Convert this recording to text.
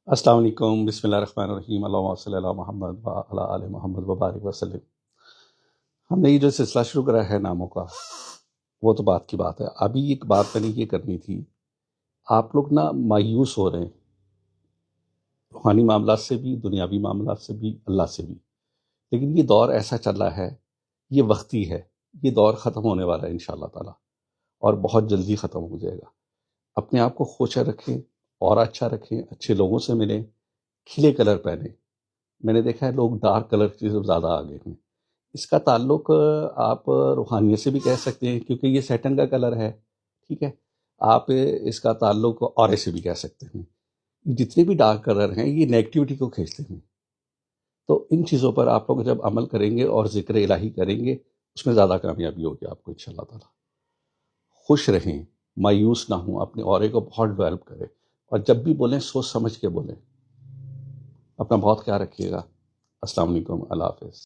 السلام علیکم، بسم اللہ الرحمن الرحیم، اللہم صلی علی محمد وعلی آل محمد وبارک وسلم۔ ہم نے یہ جو سلسلہ شروع کرا ہے ناموں کا، وہ تو بات کی بات ہے۔ ابھی ایک بات میں نے یہ کرنی تھی، آپ لوگ نا مایوس ہو رہے ہیں روحانی معاملات سے بھی، دنیاوی معاملات سے بھی، اللہ سے بھی، لیکن یہ دور ایسا چل رہا ہے، یہ وقتی ہے، یہ دور ختم ہونے والا ہے انشاءاللہ تعالی، اور بہت جلدی ختم ہو جائے گا۔ اپنے آپ کو خوش رکھیں اور اچھا رکھیں، اچھے لوگوں سے ملیں، کھلے کلر پہنیں۔ میں نے دیکھا ہے لوگ ڈارک کلر کی طرف زیادہ آگے ہیں۔ اس کا تعلق آپ روحانیت سے بھی کہہ سکتے ہیں، کیونکہ یہ سیٹن کا کلر ہے، ٹھیک ہے۔ آپ اس کا تعلق اورے سے بھی کہہ سکتے ہیں۔ جتنے بھی ڈارک کلر ہیں یہ نیگیٹیوٹی کو کھینچتے ہیں، تو ان چیزوں پر آپ لوگ جب عمل کریں گے اور ذکر الہی کریں گے، اس میں زیادہ کامیابی ہوگی آپ کو انشاءاللہ تعالی۔ خوش رہیں، مایوس نہ ہوں، اپنے اورے کو بہت ڈیولپ کریں، اور جب بھی بولیں سوچ سمجھ کے بولیں۔ اپنا بہت خیال رکھیے گا۔ السلام علیکم، اللہ حافظ۔